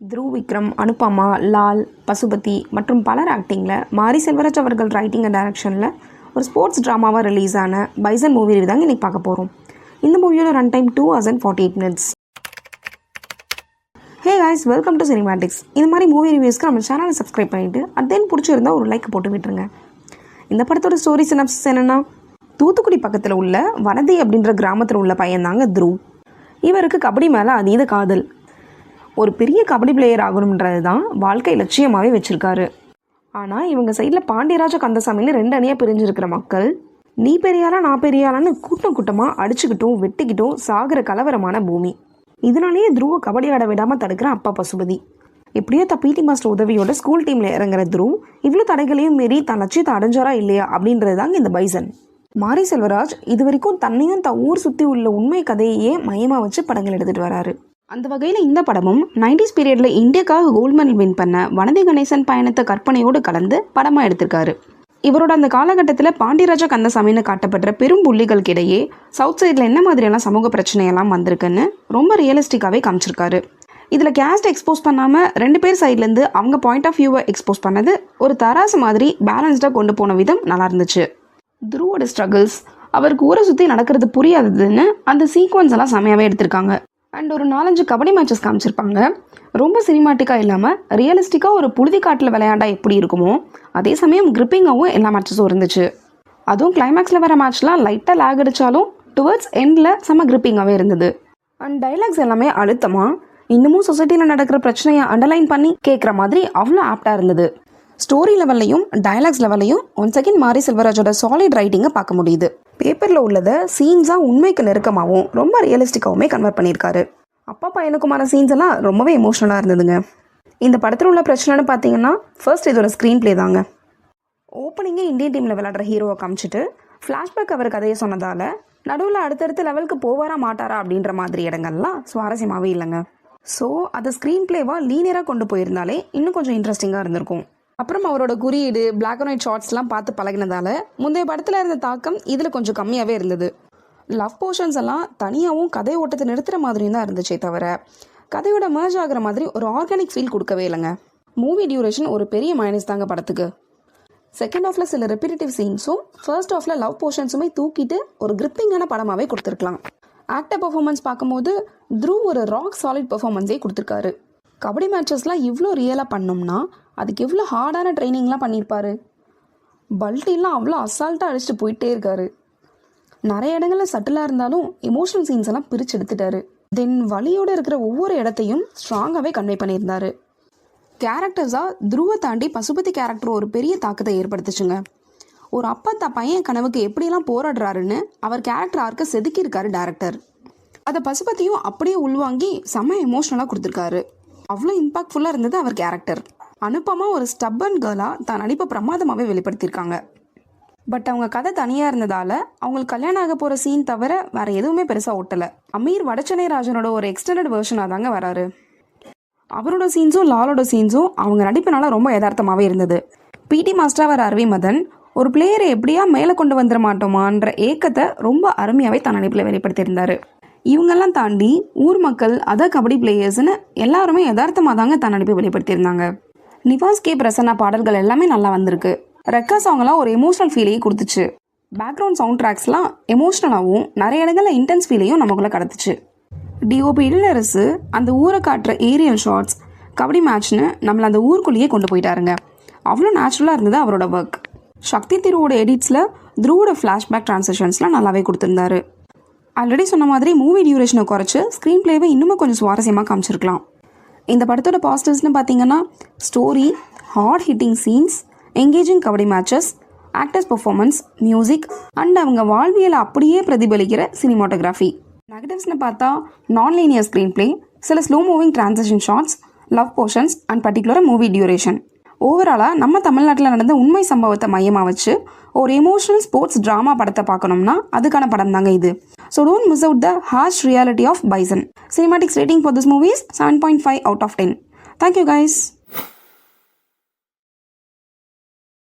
த்ருவ் விக்ரம், அனுபமா, லால், பசுபதி மற்றும் பலர் ஆக்டிங்கில் மாரி செல்வராஜ் அவர்கள் ரைட்டிங் அண்ட் டைரக்ஷனில் ஒரு ஸ்போர்ட்ஸ் ட்ராமாவாக ரிலீஸ் ஆன பைசன் மூவி ரிவ்யூ தாங்க இன்றைக்கி பார்க்க போகிறோம். இந்த மூவியோட run time 2 hours and 48 minutes. Hey guys, welcome to cinematics. இந்த மாதிரி மூவி ரிவ்யூஸ்க்கு நம்ம சேனலை சப்ஸ்கிரைப் பண்ணிவிட்டு அட் பிடிச்சிருந்தா ஒரு லைக் போட்டு விட்டுருங்க. இந்த படத்தோட ஸ்டோரி சினாப்சிஸ் என்னென்னா, தூத்துக்குடி பக்கத்தில் உள்ள வனதி அப்படின்ற கிராமத்தில் உள்ள பையன் தாங்க த்ருவ். இவருக்கு கபடி மேலே அதீத காதல். ஒரு பெரிய கபடி பிளேயர் ஆகணுன்றது தான் வாழ்க்கை லட்சியமாகவே வச்சுருக்காரு. ஆனால் இவங்க சைடில் பாண்டியராஜ கந்தசாமின்னு 2 அணியாக பிரிஞ்சிருக்கிற மக்கள் நீ பெரியாளா நான் பெரியாளான்னு கூட்டம் கூட்டமாக அடிச்சுக்கிட்டும் வெட்டிக்கிட்டும் சாகிற கலவரமான பூமி. இதனாலேயே த்ருவ கபடி ஆட விடாமல் தடுக்கிற அப்பா பசுபதி. எப்படியோ பிடி மாஸ்டர் உதவியோட ஸ்கூல் டீமில் இறங்குற த்ருவ் இவ்வளோ தடைகளையும் மீறி தன் லட்சியத்தை அடைஞ்சாரா இல்லையா அப்படின்றது தாங்க இந்த பைசன். மாரி செல்வராஜ் இது வரைக்கும் தன்னையும் தன் ஊர் சுற்றி உள்ள உண்மை கதையே மையமாக வச்சு படங்கள் எடுத்துகிட்டு வராரு. அந்த வகையில் இந்த படமும் 90s பீரியடில் இந்தியாவுக்காக கோல்டு மெடல் வின் பண்ண வனதி கணேசன் பயணத்தை கற்பனையோடு கலந்து படமாக எடுத்திருக்காரு. இவரோட அந்த காலகட்டத்தில் பாண்டியராஜ கந்தசாமின்னு காட்டப்படுற பெரும் புள்ளிகளுக்கிடையே சவுத் சைடில் என்ன மாதிரியெல்லாம் சமூக பிரச்சனையெல்லாம் வந்திருக்குன்னு ரொம்ப ரியலிஸ்டிக்காகவே காமிச்சிருக்காரு. இதில் கேஸ்ட் எக்ஸ்போஸ் பண்ணாமல் 2 பேர் சைட்லேருந்து அவங்க பாயிண்ட் ஆஃப் வியூவை எக்ஸ்போஸ் பண்ணது ஒரு தராசு மாதிரி பேலன்ஸ்டாக கொண்டு போன விதம் நல்லா இருந்துச்சு. த்ருவோட ஸ்ட்ரகிள்ஸ், அவருக்கு ஊரை சுற்றி நடக்கிறது புரியாததுன்னு அந்த சீக்வன்ஸ் எல்லாம் செமையாகவே எடுத்திருக்காங்க. அண்ட் ஒரு 4-5 கபடி மேட்சஸ் காமிச்சிருப்பாங்க. ரொம்ப சினிமாட்டிக்காக இல்லாமல் ரியலிஸ்டிக்காக ஒரு புழுதி காட்டில் விளையாண்டா எப்படி இருக்குமோ அதே சமயம் கிரிப்பிங்காகவும் எல்லா மேட்சஸும் இருந்துச்சு. அதுவும் கிளைமேக்ஸில் வர மேட்ச்லாம் லைட்டாக லேக் அடித்தாலும் டுவர்ட்ஸ் எண்டில் செம்ம கிரிப்பிங்காகவே இருந்தது. அண்ட் டைலாக்ஸ் எல்லாமே அழுத்தமாக இன்னமும் சொசைட்டியில் நடக்கிற பிரச்சனையை அண்டர்லைன் பண்ணி கேட்குற மாதிரி அவ்வளோ ஆப்டாக இருந்தது. ஸ்டோரி லெவல்லையும் டைலாக்ஸ் லெவல்லையும் ஒன்ஸ் அகெயின் மாரி செல்வராஜோட சாலிட் ரைட்டிங்கை பார்க்க முடியுது. பேப்பரில் உள்ளதை சீன்ஸாக உண்மைக்கு நெருக்கமாகவும் ரொம்ப ரியலிஸ்டிக்காகவுமே கன்வெர்ட் பண்ணியிருக்காரு. அப்பா பையனுக்குமான சீன்ஸ் எல்லாம் ரொம்பவே எமோஷனலாக இருந்ததுங்க. இந்த படத்தில் உள்ள பிரச்சனைன்னு பார்த்தீங்கன்னா, ஃபர்ஸ்ட் இதோட ஸ்க்ரீன் பிளே தாங்க. ஓப்பனிங்கே இந்தியன் டீமில் விளையாடுற ஹீரோவை காமிச்சிட்டு ஃப்ளாஷ்பேக் அவர் கதையை சொன்னதால் நடுவில் அடுத்தடுத்த லெவலுக்கு போவாரா மாட்டாரா அப்படின்ற மாதிரி இடங்கள்லாம் சுவாரஸ்யமாகவே இல்லைங்க. ஸோ அதை ஸ்க்ரீன் பிளேவாக லீனியராக கொண்டு போயிருந்தாலே இன்னும் கொஞ்சம் இன்ட்ரெஸ்டிங்காக இருந்திருக்கும். அப்புறம் அவரோட குறியீடு, பிளாக் அண்ட் ஒயிட் ஷார்ட்ஸ்லாம் பார்த்து பழகினதால முந்தைய படத்தில் இருந்த தாக்கம் இதில் கொஞ்சம் கம்மியாகவே இருந்தது. லவ் போர்ஷன்ஸ் எல்லாம் தனியாகவும் கதை ஓட்டத்தை நிறுத்துகிற மாதிரியும் தான் இருந்துச்சே தவிர கதையோட மர்ஜ் ஆகிற மாதிரி ஒரு ஆர்கானிக் ஃபீல் கொடுக்கவே இல்லைங்க. மூவி டியூரேஷன் ஒரு பெரிய மைனஸ் தாங்க படத்துக்கு. செகண்ட் ஹாஃபில் சில ரெப்பிட்டேட்டிவ் சீன்ஸும் ஃபர்ஸ்ட் ஹாஃபில் லவ் போர்ஷன்ஸுமே தூக்கிட்டு ஒரு கிரிப்பிங்கான படமாகவே கொடுத்துருக்கலாம். ஆக்டர் பர்ஃபார்மன்ஸ் பார்க்கும்போது த்ருவ் ஒரு ராக் சாலிட் பர்ஃபார்மன்ஸே கொடுத்துருக்காரு. கபடி மேட்சஸ்லாம் இவ்வளோ ரியலாக பண்ணோம்னா அதுக்கு எவ்வளோ ஹார்டான ட்ரைனிங்லாம் பண்ணியிருப்பார். பல்ட்டிலாம் அவ்வளோ அசால்ட்டாக அடிச்சுட்டு போயிட்டே இருக்காரு. நிறைய இடங்களில் சட்டிலாக இருந்தாலும் எமோஷனல் சீன்ஸ் எல்லாம் பிரித்து எடுத்துட்டாரு. தென் வலியோடு இருக்கிற ஒவ்வொரு இடத்தையும் ஸ்ட்ராங்காகவே கன்வே பண்ணியிருந்தார். கேரக்டர்ஸாக த்ருவை தாண்டி பசுபதி கேரக்டர் ஒரு பெரிய தாக்கத்தை ஏற்படுத்துச்சுங்க. ஒரு அப்பா தான் பையன் கனவுக்கு எப்படியெல்லாம் போராடுறாருன்னு அவர் கேரக்டர் ஆர்க்க செதுக்கியிருக்காரு டேரக்டர். அதை பசுபதியும் அப்படியே உள்வாங்கி செம்ம எமோஷ்னலாக கொடுத்துருக்காரு. அவ்வளோ இம்பாக்ட்ஃபுல்லாக இருந்தது அவர் கேரக்டர். அனுபமா ஒரு ஸ்டப்பன் கேர்ளாக தான் நடிப்பை பிரமாதமாகவே வெளிப்படுத்தியிருக்காங்க. பட் அவங்க கதை தனியாக இருந்ததால் அவங்களுக்கு கல்யாணம் ஆக போகிற சீன் தவிர வேறு எதுவுமே பெருசாக ஓட்டலை. அமீர் வடச்சென்னை ராஜனோட ஒரு எக்ஸ்டெண்டட் வெர்ஷனாக தாங்க வராரு. அவரோட சீன்ஸும் லாலோட சீன்ஸும் அவங்க நடிப்பினால ரொம்ப யதார்த்தமாகவே இருந்தது. பிடி மாஸ்டராக வர அருவி மதன் ஒரு பிளேயரை எப்படியா மேலே கொண்டு வந்துட மாட்டோமான்ற ஏக்கத்தை ரொம்ப அருமையாகவே தான் நடிப்பில் வெளிப்படுத்தியிருந்தார். இவங்கெல்லாம் தாண்டி ஊர் மக்கள் அதர் கபடி பிளேயர்ஸ்னு எல்லாருமே யதார்த்தமாக தாங்க தான் நடிப்பை வெளிப்படுத்தியிருந்தாங்க. நிவாஸ் கே பிரசன்னா பாடல்கள் எல்லாமே நல்லா வந்திருக்கு. ரெக்கா சாங்லாம் ஒரு எமோஷனல் ஃபீலையும் கொடுத்துச்சு. பேக்ரவுண்ட் சவுண்ட் ட்ராக்ஸ்லாம் எமோஷ்னலாகவும் நிறைய இடங்களில் இன்டென்ஸ் ஃபீலையும் நமக்குள்ளே கடத்துச்சு. டிஓபி இளரசு அந்த ஊரை காட்டுற ஏரியல் ஷார்ட்ஸ், கபடி மேட்ச்னு நம்மளை அந்த ஊருக்குள்ளேயே கொண்டு போயிட்டாருங்க. அவ்வளோ நேச்சுரலாக இருந்தது அவரோட ஒர்க். சக்தி திருவோட எடிட்ஸில் த்ருவோட ஃப்ளாஷ்பேக் ட்ரான்சாக்ஷன்ஸ்லாம் நல்லாவே கொடுத்துருந்தாரு. ஆல்ரெடி சொன்ன மாதிரி மூவி டியூரேஷனை குறைச்சி ஸ்க்ரீன் பிளேவை இன்னும் கொஞ்சம் சுவாரஸ்யமாக காமிச்சிருக்கலாம். இந்த படத்தோட பாசிட்டிவ்ஸ்னு பார்த்தீங்கன்னா, story, heart hitting scenes, engaging kabaddi matches, actors performance, music and அவங்க வாழ்வியலை அப்படியே பிரதிபலிக்கிற சினிமாட்டோகிராஃபி. நெகட்டிவ்ஸ்னு பார்த்தா நான் லீனியர் ஸ்க்ரீன் பிளே, சில slow moving transition shots, love portions and பர்டிகுலராக மூவி டியூரேஷன். ஓவராலாக நம்ம தமிழ்நாட்டில் நடந்த உண்மை சம்பவத்தை மையமாக வச்சு ஒரு எமோஷனல் ஸ்போர்ட்ஸ் ட்ராமா படத்தை பார்க்கணும்னா அதுக்கான படம் தாங்க இது. So don't miss out the harsh reality of Bison. Cinematics rating for this movie is 7.5 out of 10. Thank you guys.